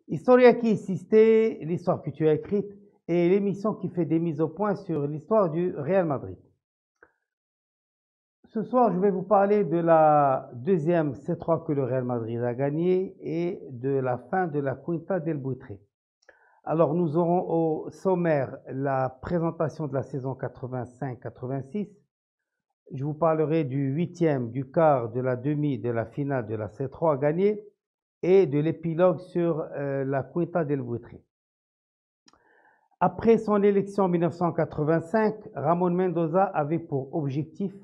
Historia qui insistait, l'histoire que tu as écrite, et l'émission qui fait des mises au point sur l'histoire du Real Madrid. Ce soir, je vais vous parler de la deuxième C3 que le Real Madrid a gagné et de la fin de la Quinta del Buitre. Alors, nous aurons au sommaire la présentation de la saison 85-86. Je vous parlerai du huitième, du quart, de la demi, de la finale de la C3 gagnée et de l'épilogue sur la Quinta del Buitre. Après son élection en 1985, Ramon Mendoza avait pour objectif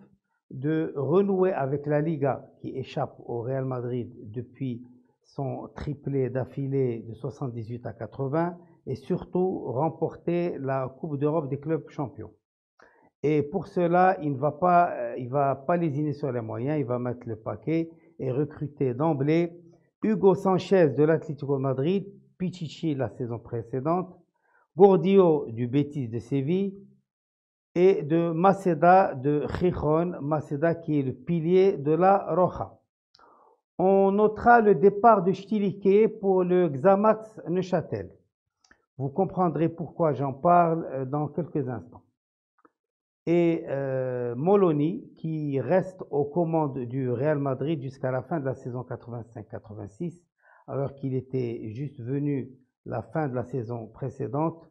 de renouer avec la Liga qui échappe au Real Madrid depuis son triplé d'affilée de 78 à 80 et surtout remporter la Coupe d'Europe des clubs champions. Et pour cela, il ne va pas lésiner sur les moyens, il va mettre le paquet et recruter d'emblée Hugo Sanchez de l'Atlético de Madrid, Pichichi la saison précédente, Gordillo du Betis de Séville et de Maceda de Gijón, Maceda qui est le pilier de la Roja. On notera le départ de Stilique pour le Xamax Neuchâtel. Vous comprendrez pourquoi j'en parle dans quelques instants. Et Moloni qui reste aux commandes du Real Madrid jusqu'à la fin de la saison 85-86, alors qu'il était juste venu la fin de la saison précédente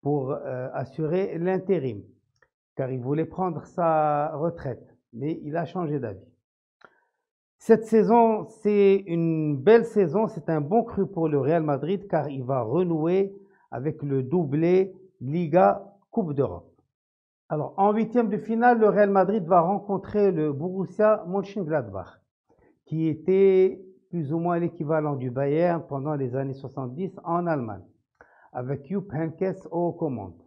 pour assurer l'intérim, car il voulait prendre sa retraite, mais il a changé d'avis. Cette saison, c'est une belle saison, c'est un bon cru pour le Real Madrid, car il va renouer avec le doublé Liga-Coupe d'Europe. Alors, en huitième de finale, le Real Madrid va rencontrer le Borussia Mönchengladbach, qui était plus ou moins l'équivalent du Bayern pendant les années 70 en Allemagne, avec Jupp Heynckes aux commandes.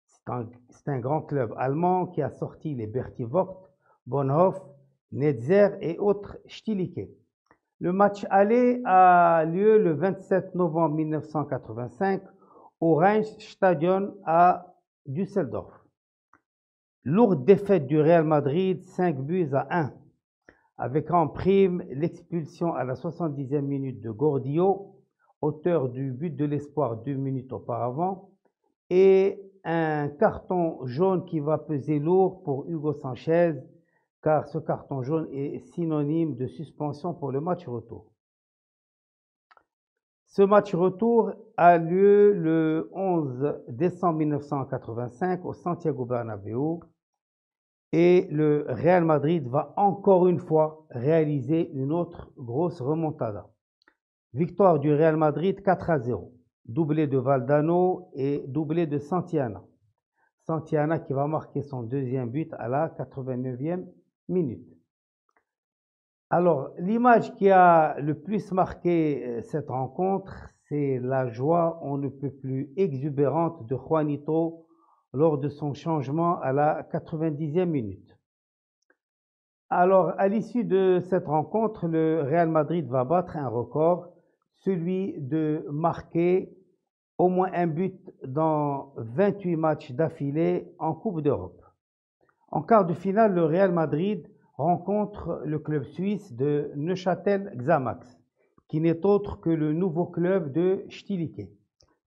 C'est un grand club allemand qui a sorti les Berti Vogt, Bonhoff, Netzer et autres Stilique. Le match aller a lieu le 27 novembre 1985 au Rheinstadion à Düsseldorf. Lourde défaite du Real Madrid, 5 buts à 1, avec en prime l'expulsion à la 70e minute de Gordillo, auteur du but de l'espoir 2 minutes auparavant, et un carton jaune qui va peser lourd pour Hugo Sanchez, car ce carton jaune est synonyme de suspension pour le match retour. Ce match retour a lieu le 11 décembre 1985 au Santiago Bernabéu et le Real Madrid va encore une fois réaliser une autre grosse remontada. Victoire du Real Madrid 4-0, doublé de Valdano et doublé de Santillana. Santillana qui va marquer son deuxième but à la 89e minute. Alors, l'image qui a le plus marqué cette rencontre, c'est la joie on ne peut plus exubérante de Juanito lors de son changement à la 90e minute. Alors, à l'issue de cette rencontre, le Real Madrid va battre un record, celui de marquer au moins un but dans 28 matchs d'affilée en Coupe d'Europe. En quart de finale, le Real Madrid rencontre le club suisse de Neuchâtel Xamax, qui n'est autre que le nouveau club de Stilique,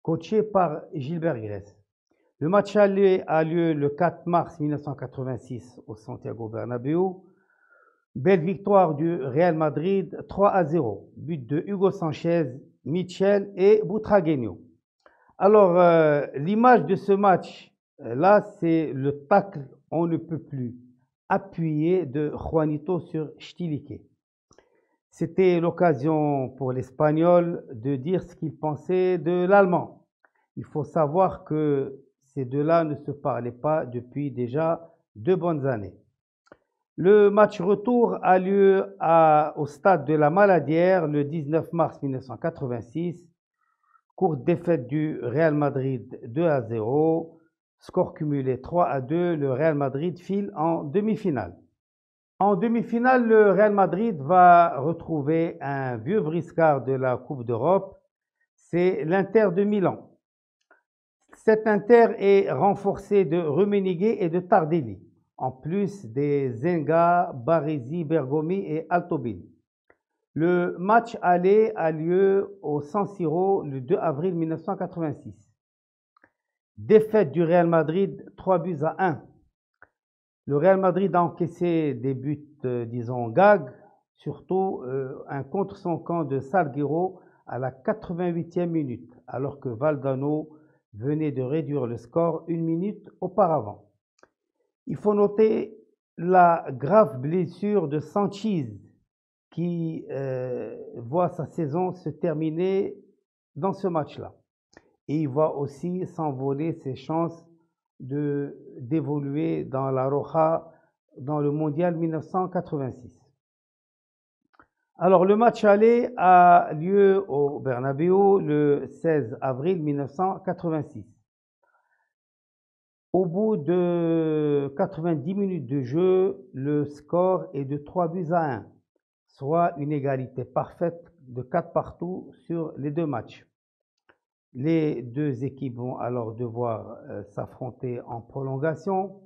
coaché par Gilbert Gress. Le match aller a lieu le 4 mars 1986 au Santiago Bernabéu. Belle victoire du Real Madrid 3-0, but de Hugo Sanchez, Michel et Butragueño. Alors, l'image de ce match, là, c'est le tacle on ne peut plus appuyé de Juanito sur Stilique. C'était l'occasion pour l'Espagnol de dire ce qu'il pensait de l'Allemand. Il faut savoir que ces deux-là ne se parlaient pas depuis déjà 2 bonnes années. Le match retour a lieu au stade de la Maladière le 19 mars 1986. Courte défaite du Real Madrid 2-0. Score cumulé 3-2. Le Real Madrid file en demi-finale. En demi-finale, le Real Madrid va retrouver un vieux briscard de la Coupe d'Europe. C'est l'Inter de Milan. Cet Inter est renforcé de Rummenigge et de Tardelli, en plus des Zenga, Baresi, Bergomi et Altobin. Le match aller a lieu au San Siro le 2 avril 1986. Défaite du Real Madrid, 3-1. Le Real Madrid a encaissé des buts, disons, gag, surtout un contre son camp de Salguero à la 88e minute, alors que Valdano venait de réduire le score une minute auparavant. Il faut noter la grave blessure de Sanchiz qui voit sa saison se terminer dans ce match-là. Et il va aussi s'envoler ses chances d'évoluer dans la Roja dans le mondial 1986. Alors, le match aller a lieu au Bernabéu le 16 avril 1986. Au bout de 90 minutes de jeu, le score est de 3-1, soit une égalité parfaite de 4 partout sur les deux matchs. Les deux équipes vont alors devoir s'affronter en prolongation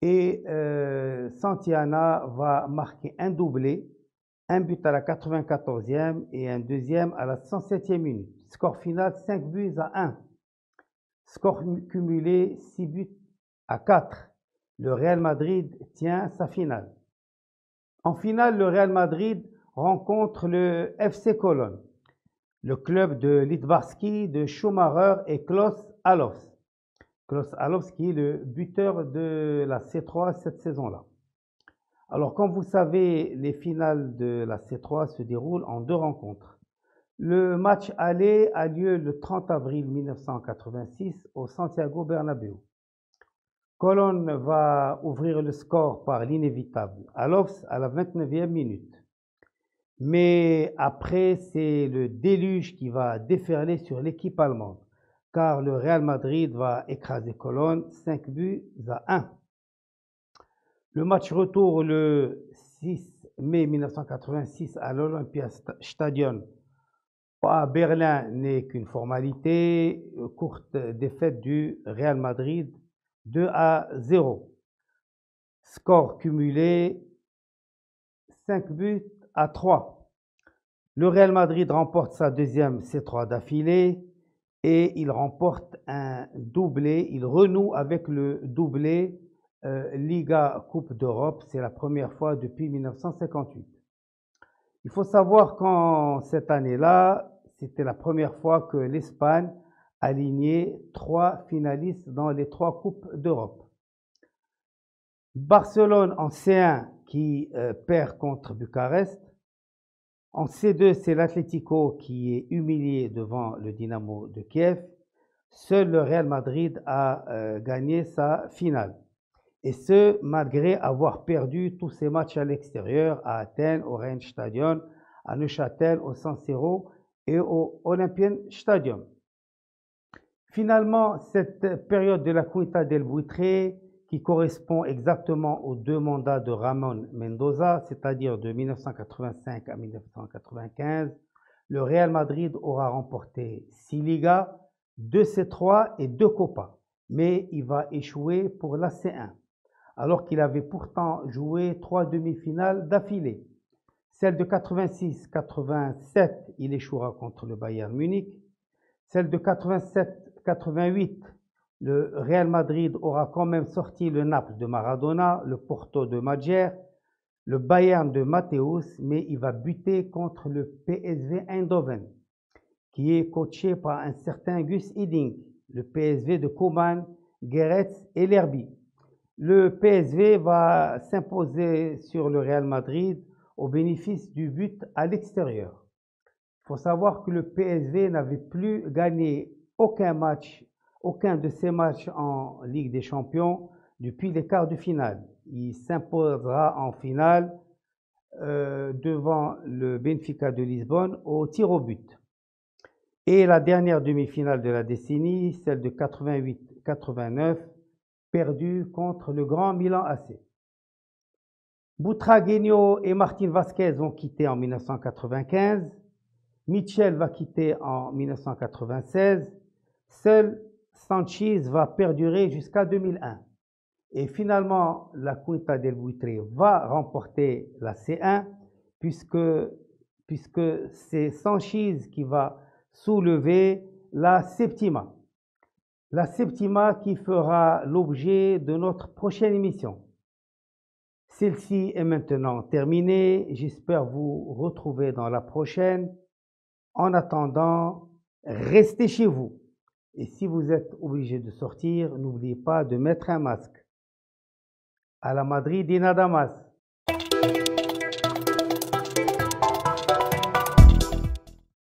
et Santiana va marquer un doublé, un but à la 94e et un deuxième à la 107e minute. Score final 5-1. Score cumulé 6-4. Le Real Madrid tient sa finale. En finale, le Real Madrid rencontre le FC Cologne, le club de Littbarski, de Schumacher et Klaus Allofs. Klaus Allofs qui est le buteur de la C3 cette saison-là. Alors, comme vous savez, les finales de la C3 se déroulent en 2 rencontres. Le match aller a lieu le 30 avril 1986 au Santiago Bernabéu. Cologne va ouvrir le score par l'inévitable Allofs à la 29e minute. Mais après, c'est le déluge qui va déferler sur l'équipe allemande, car le Real Madrid va écraser Cologne 5-1. Le match retour le 6 mai 1986 à l'Olympiastadion à Berlin n'est qu'une formalité, courte défaite du Real Madrid 2-0. Score cumulé 5-3. Le Real Madrid remporte sa deuxième C3 d'affilée et il remporte un doublé. Il renoue avec le doublé Liga Coupe d'Europe. C'est la première fois depuis 1958. Il faut savoir qu'en cette année-là, c'était la première fois que l'Espagne alignait 3 finalistes dans les 3 Coupes d'Europe. Barcelone en C1 qui perd contre Bucarest. En C2, c'est l'Atlético qui est humilié devant le Dynamo de Kiev. Seul le Real Madrid a gagné sa finale. Et ce, malgré avoir perdu tous ses matchs à l'extérieur, à Athènes, au Rheinstadion, à Neuchâtel, au San Siro et au Olympiastadion. Finalement, cette période de la Quinta del Buitre, qui correspond exactement aux 2 mandats de Ramon Mendoza, c'est-à-dire de 1985 à 1995, le Real Madrid aura remporté 6 Ligas, 2 C3 et 2 Copas, mais il va échouer pour la C1, alors qu'il avait pourtant joué 3 demi-finales d'affilée. Celle de 86-87, il échouera contre le Bayern Munich. Celle de 87-88, le Real Madrid aura quand même sorti le Naples de Maradona, le Porto de Madjer, le Bayern de Matthäus, mais il va buter contre le PSV Eindhoven, qui est coaché par un certain Gus Hiddink, le PSV de Koeman, Geretz et Lerby. Le PSV va s'imposer sur le Real Madrid au bénéfice du but à l'extérieur. Il faut savoir que le PSV n'avait plus gagné aucun de ses matchs en Ligue des Champions depuis les quarts de finale. Il s'imposera en finale devant le Benfica de Lisbonne au tir au but. Et la dernière demi-finale de la décennie, celle de 88-89, perdue contre le Grand Milan AC. Butragueño et Martín Vázquez vont quitter en 1995. Michel va quitter en 1996. Seul Sanchiz va perdurer jusqu'à 2001. Et finalement, la Quinta del Buitre va remporter la C1 puisque puisque c'est Sanchiz qui va soulever la Septima. La Septima qui fera l'objet de notre prochaine émission. Celle-ci est maintenant terminée. J'espère vous retrouver dans la prochaine. En attendant, restez chez vous. Et si vous êtes obligé de sortir, n'oubliez pas de mettre un masque. À la Madrid y nada más.